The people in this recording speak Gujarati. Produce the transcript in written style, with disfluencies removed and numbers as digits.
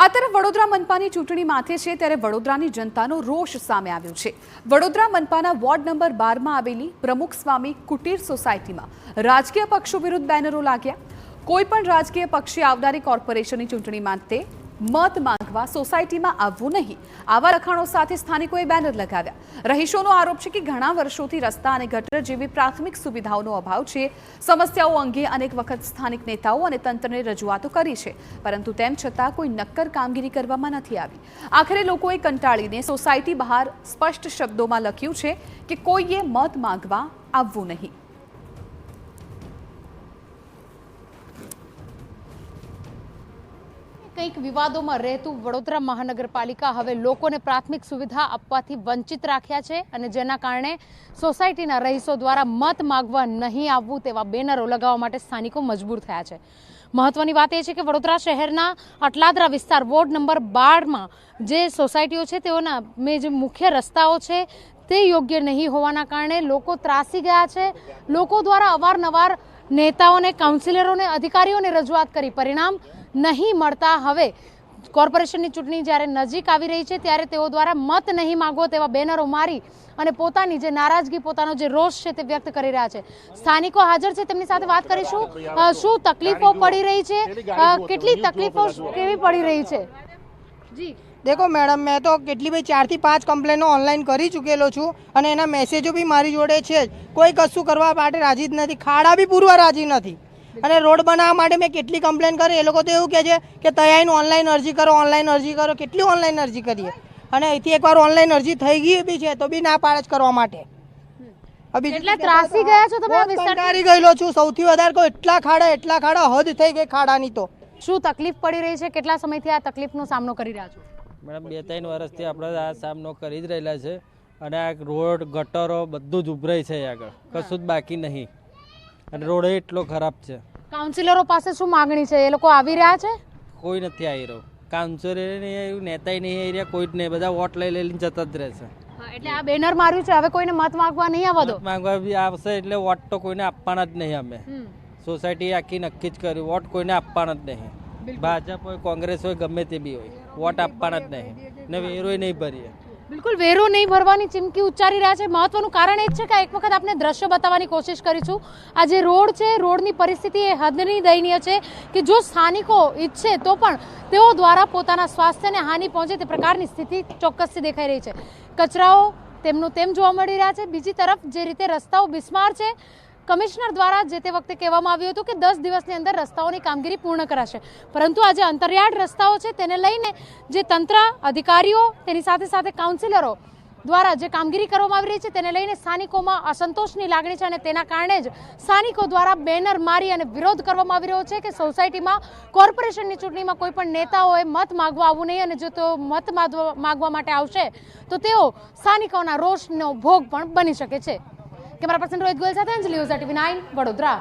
આ તરફ વડોદરા મનપાની ચૂંટણી માથે છે ત્યારે વડોદરાની જનતાનો રોષ સામે આવ્યો છે। વડોદરા મનપાના વોર્ડ નંબર 12 માં આવેલી પ્રમુખ સ્વામી કુટીર સોસાયટીમાં રાજકીય પક્ષો વિરુદ્ધ બેનરો લાગ્યા। કોઈ પણ રાજકીય પક્ષે આવનારી કોર્પોરેશનની ચૂંટણી માટે મત માંગવા સોસાયટીમાં આવવું નહીં, આવા લખાણો સાથે સ્થાનિકોએ બેનર લગાવ્યા। રહીશોનો આરોપ છે કે ઘણા વર્ષોથી રસ્તા અને ગટર જેવી પ્રાથમિક સુવિધાઓનો અભાવ છે। સમસ્યાઓ અંગે અનેક વખત સ્થાનિક નેતાઓ અને તંત્રને રજૂઆતો કરી છે, પરંતુ તેમ છતાં કોઈ નક્કર કામગીરી કરવામાં નથી આવી। આખરે લોકોએ કંટાળીને સોસાયટી બહાર સ્પષ્ટ શબ્દોમાં લખ્યું છે કે કોઈએ મત માંગવા આવવું નહીં। કંઈક વિવાદોમાં રહેતું વડોદરા મહાનગરપાલિકા હવે લોકોને પ્રાથમિક સુવિધા આપવાથી વંચિત રાખ્યા છે અને જેના કારણે સોસાયટીના રહીશો દ્વારા મત માંગવા નહીં આવવું તેવા બેનરો લગાવવા માટે સ્થાનિકો મજબૂર થયા છે। મહત્વની વાત એ છે કે વડોદરા શહેરના અટલાદરા વિસ્તાર વોર્ડ નંબર 12માં જે સોસાયટીઓ છે તેઓના જે મુખ્ય રસ્તાઓ છે તે યોગ્ય નહીં હોવાના કારણે લોકો ત્રાસી ગયા છે। લોકો દ્વારા અવારનવાર નેતાઓને, કાઉન્સિલરોને, અધિકારીઓને રજૂઆત કરી, પરિણામ નહીં મળતા હવે કોર્પોરેશનની ચૂંટણી જ્યારે નજીક આવી રહી છે ત્યારે તેઓ દ્વારા મત નહીં માંગવો તેવા બેનરો મારી અને પોતાની જે નારાજગી, પોતાનો જે રોષ છે તે વ્યક્ત કરી રહ્યા છે। સ્થાનિકો હાજર છે, તેમની સાથે વાત કરીશું। શું તકલીફો પડી રહી છે, કેટલી તકલીફો કેવી પડી રહી છે? જી देखो मैडम, मैं तो કેટલી ભાઈ 4 થી 5 કમ્પ્લેનો ઓનલાઈન કરી ચૂકેલો છું અને એના મેસેજો બી મારી જોડે છે। કોઈ કશું કરવા માટે રાજી જ નથી, ખાડા બી પૂરવા રાજી નથી અને રોડ બનાવવા માટે મેં કેટલી કમ્પ્લેન કરી, એ લોકો તો એવું કહે છે કે તૈયારીનું ઓનલાઈન અરજી કરો, ઓનલાઈન અરજી કરો। કેટલી ઓનલાઈન અરજી કરીએ અને અહીંથી એકવાર ઓનલાઈન અરજી થઈ ગઈ બી છે તો બી ના પાડે જ કરવા માટે। એટલે ત્રાસી ગયા છો તમે? કંટાળી ગયેલો છું સૌથી વધારે, કોઈ એટલા ખાડા હદ થઈ ગઈ ખાડાની। તો શું તકલીફ પડી રહી છે? કેટલા સમયથી આ તકલીફનો સામનો કરી રહ્યા છો? મેડમ 2-3 વર્ષથી આપણે આ સામનો કરી જ રહેલા છે અને આ રોડ, ગટરો બધું જ ઉભરાય છે આગળ, કશું જ બાકી નહીં અને રોડ એટલો ખરાબ છે। કાઉન્સિલરો પાસે શું માંગણી છે? એ લોકો આવી રહ્યા છે? કોઈ નથી આવી રહ્યો, કાઉન્સિલર નહીં આવ્યું, નેતા નહીં આવી રહ્યા, કોઈ જ નહીં, બધા વોટ લઈ લઈને જતા જ રહેશે। એટલે આ બેનર માર્યું છે, હવે કોઈને મત માંગવા નહીં આવવા દો? માંગવા બી આવશે એટલે વોટ તો કોઈને આપવાના જ નહીં। અમે સોસાયટી આખી નક્કી જ કર્યું, વોટ કોઈને આપવાના જ નહીં। ભાજપ હોય, કોંગ્રેસ હોય, ગમે તે બી હોય, વોટ આપવાના જ નહીં ને વેરો નહીં ભરીએ। બિલકુલ વેરો નહીં ભરવાની ચીમકી ઉચ્ચારી રહ્યા છે। મહત્વનું કારણ એ જ છે કે એક વખત આપણે દ્રશ્ય બતાવવાની કોશિશ કરીશું। આ જે રોડ છે, રોડની પરિસ્થિતિ એ હદની દયનીય છે કે જો સ્થાનિકો ઈચ્છે તો પણ તેઓ દ્વારા પોતાના સ્વાસ્થ્યને હાનિ પહોંચે તે પ્રકારની સ્થિતિ ચોક્કસથી દેખાઈ રહી છે। કચરાઓ તેમનું તેમ જોવા મળી રહ્યા છે। બીજી તરફ જે રીતે રસ્તાઓ બિસ્માર છે, કમિશનર દ્વારા જે તે વખતે કહેવામાં આવ્યું હતું કે 10 દિવસની અંદર રસ્તાઓની કામગીરી પૂર્ણ કરાશે, પરંતુ આ જે અંતરિયાળ રસ્તાઓ છે તેને લઈને જે તંત્ર, અધિકારીઓ, તેની સાથે સાથે કાઉન્સિલરો દ્વારા જે કામગીરી કરવામાં આવી રહી છે તેને લઈને સ્થાનિકોમાં અસંતોષની લાગણી છે અને તેના કારણે જ સ્થાનિકો દ્વારા બેનર મારી અને વિરોધ કરવામાં આવી રહ્યો છે કે સોસાયટીમાં કોર્પોરેશનની ચૂંટણીમાં કોઈ પણ નેતાઓએ મત માંગવા આવવું નહીં અને જો તેઓ મત માંગવા માટે આવશે તો તેઓ સ્થાનિકોના રોષનો ભોગ પણ બની શકે છે। કેમેરા પર્સન રોહિત ગોયલ સાથે અંજલિ ઓઝા, TV9 વડોદરા।